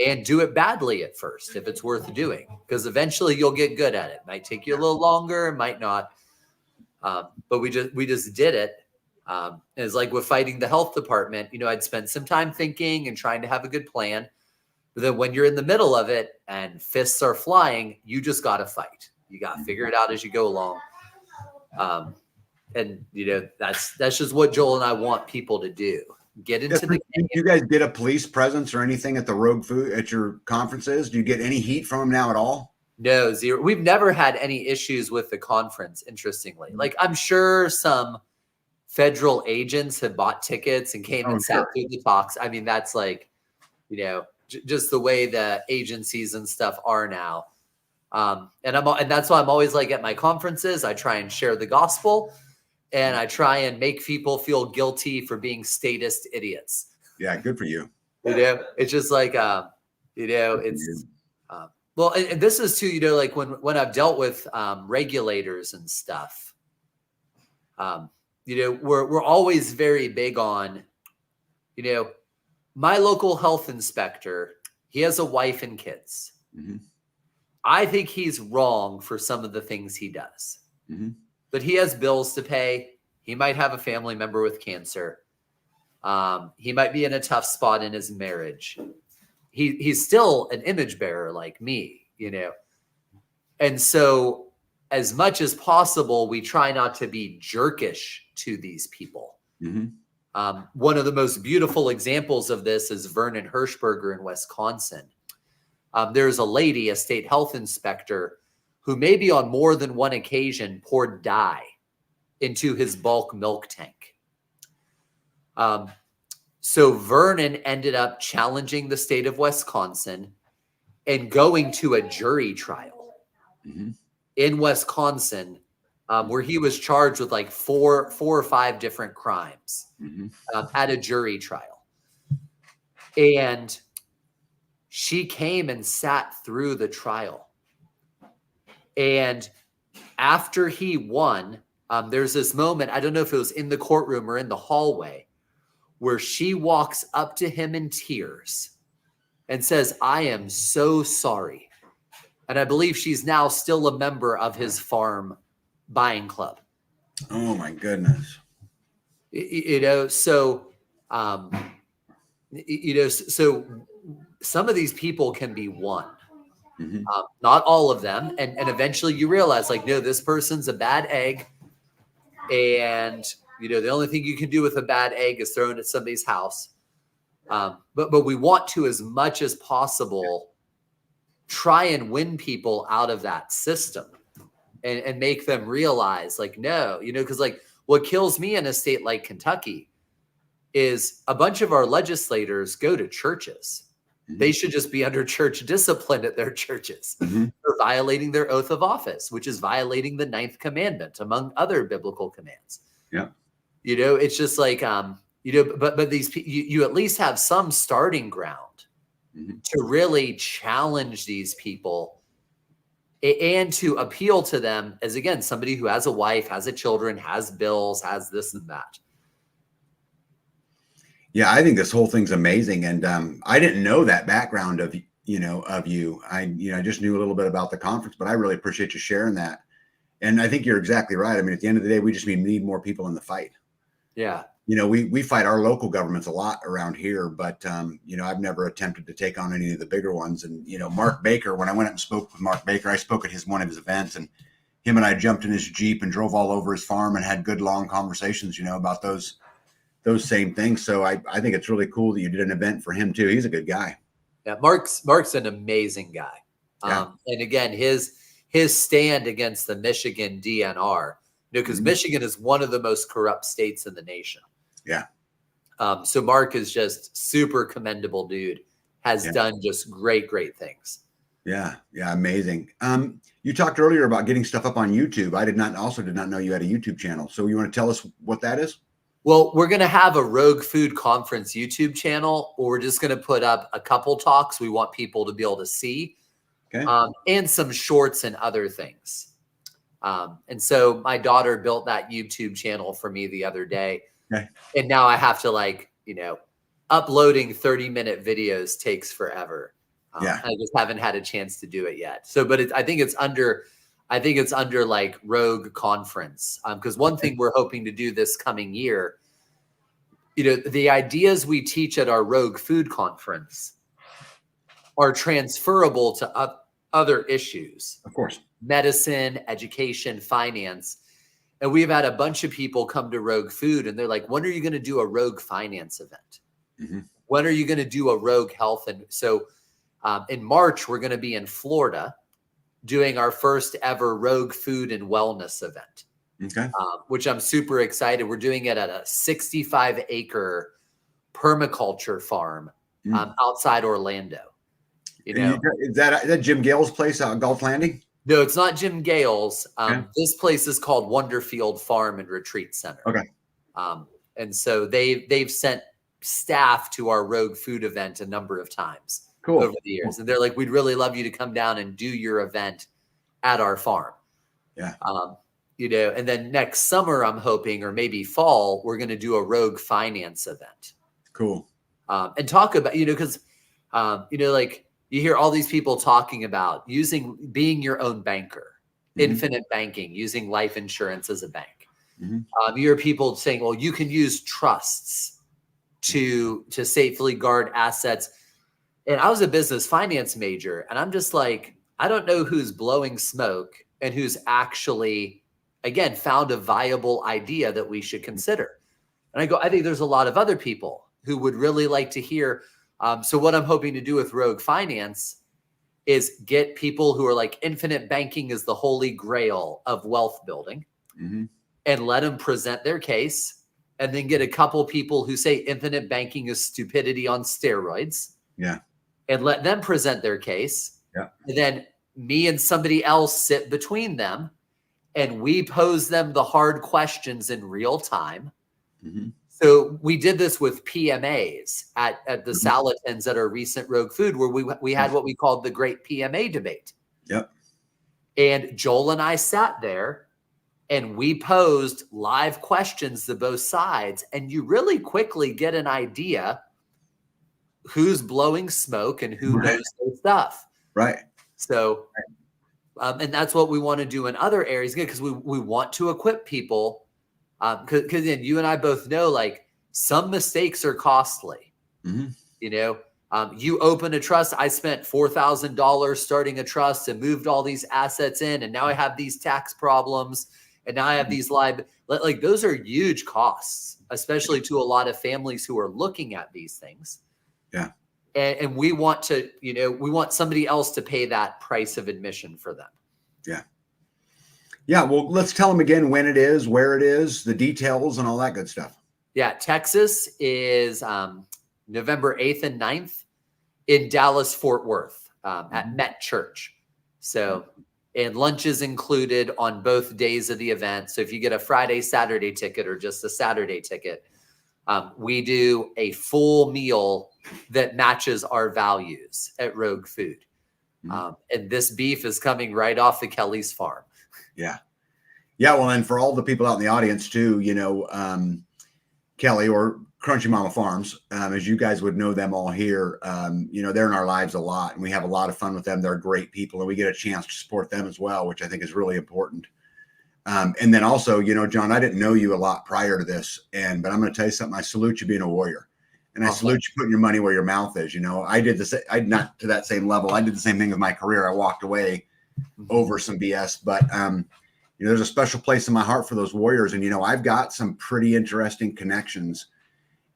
and do it badly at first if it's worth doing, because eventually you'll get good at it. Might take you a little longer, it might not. But we just did it. It's like with fighting the health department, I'd spent some time thinking and trying to have a good plan. But then when you're in the middle of it and fists are flying, you just got to fight. You got to figure it out as you go along. And that's just what Joel and I want people to do. Get into the game. Do you guys get a police presence or anything at the Rogue Food at your conferences? Do you get any heat from them now at all? No, zero. We've never had any issues with the conference, interestingly. Like I'm sure some federal agents have bought tickets and came Oh, and sat sure. through the talks. I mean, that's like, just the way the agencies and stuff are now. And that's why I'm always like at my conferences, I try and share the gospel, and I try and make people feel guilty for being statist idiots. Yeah, good for you. It's just like, it's, well, and this is too, like when I've dealt with regulators and stuff, we're always very big on, my local health inspector, he has a wife and kids. Mm-hmm. I think he's wrong for some of the things he does, but he has bills to pay. He might have a family member with cancer. He might be in a tough spot in his marriage. He's still an image bearer like me, And so as much as possible, we try not to be jerkish to these people. One of the most beautiful examples of this is Vernon Hirschberger in Wisconsin. There's a lady, a state health inspector, who maybe on more than one occasion poured dye into his bulk milk tank. So Vernon ended up challenging the state of Wisconsin and going to a jury trial in Wisconsin, where he was charged with like four or five different crimes at a jury trial. And she came and sat through the trial. And after he won, there's this moment, I don't know if it was in the courtroom or in the hallway, where she walks up to him in tears and says, "I am so sorry." And I believe she's now still a member of his farm buying club. Oh my goodness. So some of these people can be won. Not all of them. And eventually you realize, like, no, this person's a bad egg. And, the only thing you can do with a bad egg is throw it at somebody's house. But we want to, as much as possible, try and win people out of that system and make them realize, like, no, because like what kills me in a state like Kentucky is a bunch of our legislators go to churches. They should just be under church discipline at their churches for violating their oath of office, which is violating the 9th commandment, among other biblical commands. Yeah. It's just like, but these, you at least have some starting ground to really challenge these people and to appeal to them as, again, somebody who has a wife, has a children, has bills, has this and that. Yeah, I think this whole thing's amazing, and I didn't know that background of you. I just knew a little bit about the conference, but I really appreciate you sharing that. And I think you're exactly right. I mean, at the end of the day, we just need more people in the fight. Yeah. We fight our local governments a lot around here, but I've never attempted to take on any of the bigger ones. And Mark Baker, when I went up and spoke with Mark Baker, I spoke at one of his events, and him and I jumped in his Jeep and drove all over his farm and had good long conversations, about those same things. So I think it's really cool that you did an event for him too. He's a good guy. Yeah, Mark's an amazing guy. Yeah. And again, his stand against the Michigan DNR, because Michigan is one of the most corrupt states in the nation. Yeah. So Mark is just super commendable dude, has done just great things. Yeah. Yeah. Amazing. You talked earlier about getting stuff up on YouTube. I did not know you had a YouTube channel. So you want to tell us what that is? Well, we're going to have a Rogue Food Conference YouTube channel, or we're just going to put up a couple talks we want people to be able to see, and some shorts and other things. And so my daughter built that YouTube channel for me the other day. Okay. And now I have to uploading 30-minute videos takes forever. I just haven't had a chance to do it yet. So, but I think it's under like Rogue Conference. Because one thing we're hoping to do this coming year, the ideas we teach at our Rogue Food Conference are transferable to other issues. Of course. Medicine, education, finance. And we've had a bunch of people come to Rogue Food and they're like, when are you going to do a Rogue Finance event? When are you going to do a Rogue Health? And so in March, we're going to be in Florida doing our first ever Rogue Food and Wellness event. Okay. Which I'm super excited. We're doing it at a 65-acre permaculture farm outside Orlando. Is that Jim Gale's place out in Gulf Landing? No, it's not Jim Gale's. Okay. This place is called Wonderfield Farm and Retreat Center. Okay. And so they've sent staff to our Rogue Food event a number of times over the years. And they're like, we'd really love you to come down and do your event at our farm. Yeah. And then next summer, I'm hoping, or maybe fall, we're going to do a Rogue Finance event. Cool. And talk about, because, like you hear all these people talking about being your own banker, infinite banking, using life insurance as a bank. You hear people saying, well, you can use trusts to safely guard assets. And I was a business finance major, and I'm just like, I don't know who's blowing smoke and who's actually, again, found a viable idea that we should consider. And I think there's a lot of other people who would really like to hear. So what I'm hoping to do with Rogue Finance is get people who are like, infinite banking is the holy grail of wealth building, and let them present their case, and then get a couple people who say infinite banking is stupidity on steroids. Yeah. And let them present their case. Yeah. And then me and somebody else sit between them, and we pose them the hard questions in real time. So we did this with PMAs at the Salatins at our recent Rogue Food, where we had what we called the Great PMA Debate. Yep. And Joel and I sat there, and we posed live questions to both sides, and you really quickly get an idea who's blowing smoke and who knows their stuff. Right. So, and that's what we want to do in other areas, because we want to equip people. Because then you and I both know, like, some mistakes are costly. You open a trust. I spent $4,000 starting a trust and moved all these assets in, and now I have these tax problems, and now I have these like those are huge costs, especially to a lot of families who are looking at these things. Yeah. And we want to, we want somebody else to pay that price of admission for them. Yeah. Yeah. Well, let's tell them again when it is, where it is, the details, and all that good stuff. Yeah. Texas is November 8th and 9th in Dallas, Fort Worth at Met Church. So, and lunch is included on both days of the event. So if you get a Friday, Saturday ticket, or just a Saturday ticket, we do a full meal that matches our values at Rogue Food. And this beef is coming right off the Kelly's farm. Yeah. Yeah. Well, and for all the people out in the audience too, Kelly or Crunchy Mama Farms, as you guys would know them all here, they're in our lives a lot, and we have a lot of fun with them. They're great people, and we get a chance to support them as well, which I think is really important. And then also, John, I didn't know you a lot prior to this, but I'm going to tell you something. I salute you being a warrior, and I salute you putting your money where your mouth is. I did this. I'm not to that same level. I did the same thing with my career. I walked away over some BS, but there's a special place in my heart for those warriors. And, I've got some pretty interesting connections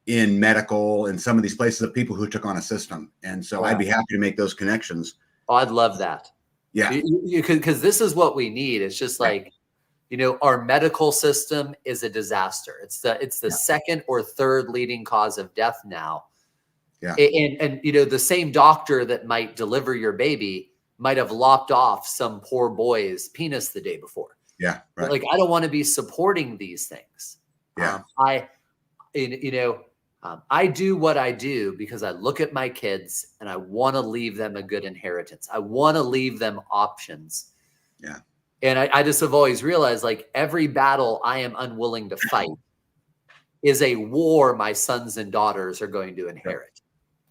in medical and some of these places of people who took on a system. And so I'd be happy to make those connections. Oh, I'd love that. Yeah. Because this is what we need. It's just like, our medical system is a disaster. It's the second or third leading cause of death now. Yeah. And the same doctor that might deliver your baby might have lopped off some poor boy's penis the day before. Yeah. Right. Like, I don't want to be supporting these things. Yeah. I do what I do because I look at my kids and I want to leave them a good inheritance. I want to leave them options. Yeah. And I just have always realized, like, every battle I am unwilling to fight is a war my sons and daughters are going to inherit.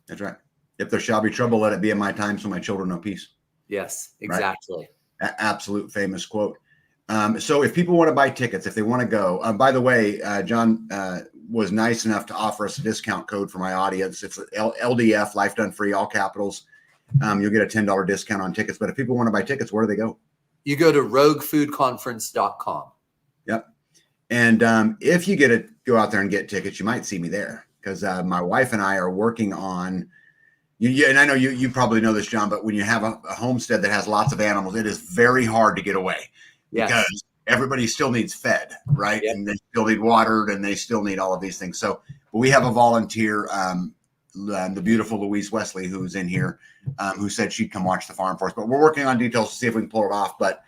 That's right. If there shall be trouble, let it be in my time, so my children know peace. Yes, exactly. Right? Absolute famous quote. So if people want to buy tickets, if they want to go, by the way, John was nice enough to offer us a discount code for my audience. It's LDF, Life Done Free, all capitals. You'll get a $10 discount on tickets. But if people want to buy tickets, where do they go? You go to roguefoodconference.com. Yep. And if you get to go out there and get tickets, you might see me there, because my wife and I are working on, and I know you probably know this, John, but when you have a homestead that has lots of animals, it is very hard to get away. Yes. Because everybody still needs fed, right? Yep. And they still need watered, and they still need all of these things. So, but we have a volunteer, the beautiful Louise Wesley, who's in here, who said she'd come watch the farm for us. But we're working on details to see if we can pull it off. But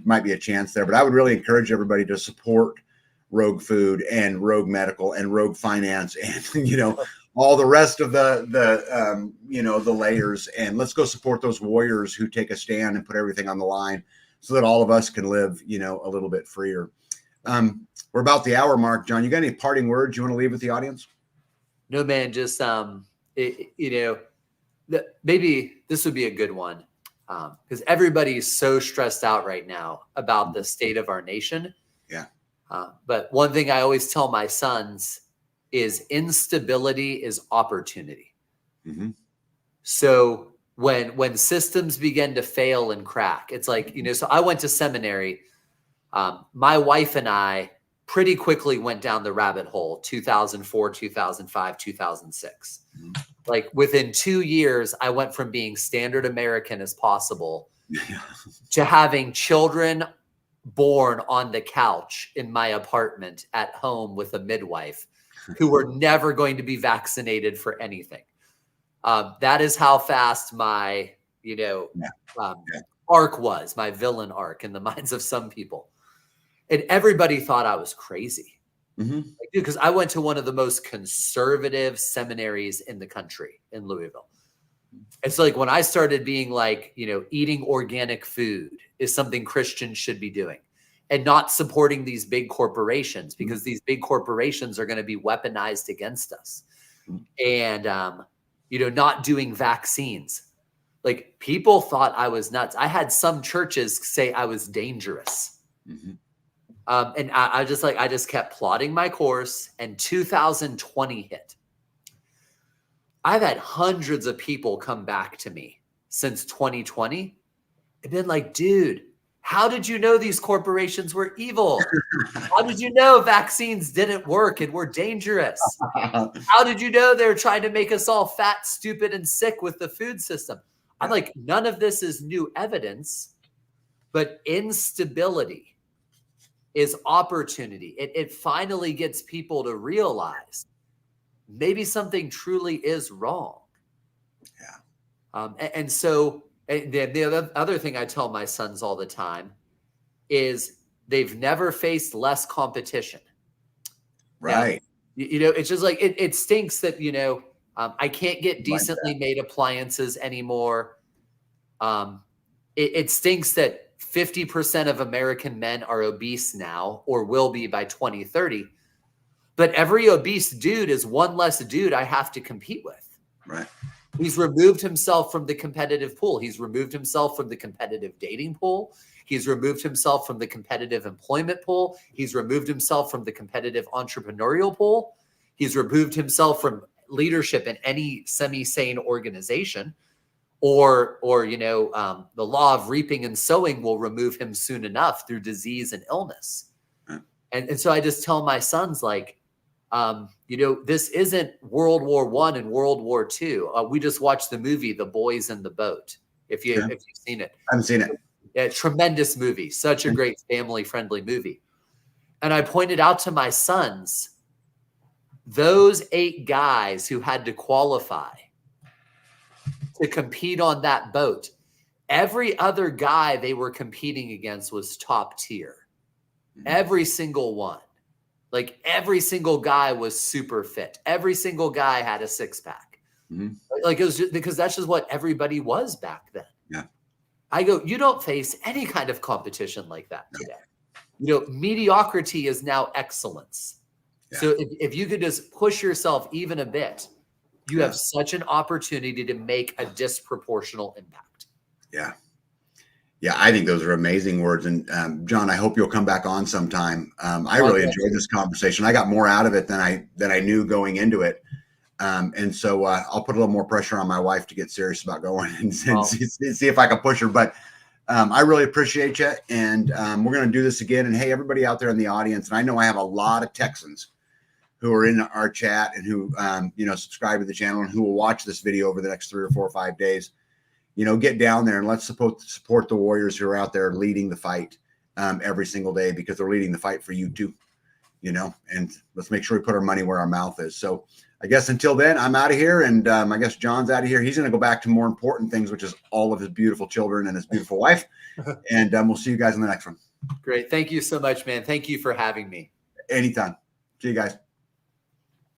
might be a chance there. But I would really encourage everybody to support Rogue Food and Rogue Medical and Rogue Finance and all the rest of the layers. And let's go support those warriors who take a stand and put everything on the line, so that all of us can live, a little bit freer. We're about the hour mark, John. You got any parting words you want to leave with the audience? No, man, just, maybe this would be a good one, because everybody's so stressed out right now about the state of our nation. Yeah. But one thing I always tell my sons is instability is opportunity. Mm-hmm. So when systems begin to fail and crack, it's like, so I went to seminary. My wife and I pretty quickly went down the rabbit hole, 2004, 2005, 2006. Mm-hmm. Like within 2 years, I went from being standard American as possible to having children born on the couch in my apartment at home with a midwife who were never going to be vaccinated for anything. That is how fast my, arc was, my villain arc in the minds of some people. And everybody thought I was crazy. Mm-hmm. Because I went to one of the most conservative seminaries in the country in Louisville. It's like when I started being like, eating organic food is something Christians should be doing, and not supporting these big corporations, because these big corporations are going to be weaponized against us. And, not doing vaccines. Like, people thought I was nuts. I had some churches say I was dangerous. Mm-hmm. And I just kept plotting my course, and 2020 hit. I've had hundreds of people come back to me since 2020 and been like, dude, how did you know these corporations were evil? How did you know vaccines didn't work and were dangerous? How did you know they're trying to make us all fat, stupid, and sick with the food system? I'm like, none of this is new evidence, but instability is opportunity. It finally gets people to realize maybe something truly is wrong. Yeah. And so the other thing I tell my sons all the time is they've never faced less competition. Right. Now, it's just like, it stinks that, I can't get decently made appliances anymore. It stinks that 50% of American men are obese now, or will be by 2030. But every obese dude is one less dude I have to compete with. Right. He's removed himself from the competitive pool. He's removed himself from the competitive dating pool. He's removed himself from the competitive employment pool. He's removed himself from the competitive entrepreneurial pool. He's removed himself from leadership in any semi-sane organization. Or the law of reaping and sowing will remove him soon enough through disease and illness. Right. And so I just tell my sons, like, this isn't World War I and World War II. We just watched the movie The Boys in the Boat. If you've seen it. I haven't seen it. Yeah, tremendous movie. Such a great family-friendly movie. And I pointed out to my sons, those 8 guys who had to qualify to compete on that boat, every other guy they were competing against was top tier. Mm-hmm. Every single one. Like, every single guy was super fit. Every single guy had a 6-pack. Mm-hmm. Like, it was just because that's just what everybody was back then. Yeah. I go, you don't face any kind of competition like that today. Mediocrity is now excellence. Yeah. So if you could just push yourself even a bit, you have such an opportunity to make a disproportional impact. Yeah. Yeah, I think those are amazing words. And John, I hope you'll come back on sometime. I really enjoyed this conversation. I got more out of it than I knew going into it. And so I'll put a little more pressure on my wife to get serious about going and see if I can push her. But I really appreciate you. And we're going to do this again. And hey, everybody out there in the audience, and I know I have a lot of Texans who are in our chat and who, subscribe to the channel and who will watch this video over the next 3 or 4 or 5 days. Get down there and let's support the warriors who are out there leading the fight every single day, because they're leading the fight for you too, and let's make sure we put our money where our mouth is. So I guess until then, I'm out of here, and I guess John's out of here. He's going to go back to more important things, which is all of his beautiful children and his beautiful wife. And we'll see you guys in the next one. Great. Thank you so much, man. Thank you for having me. Anytime. See you guys.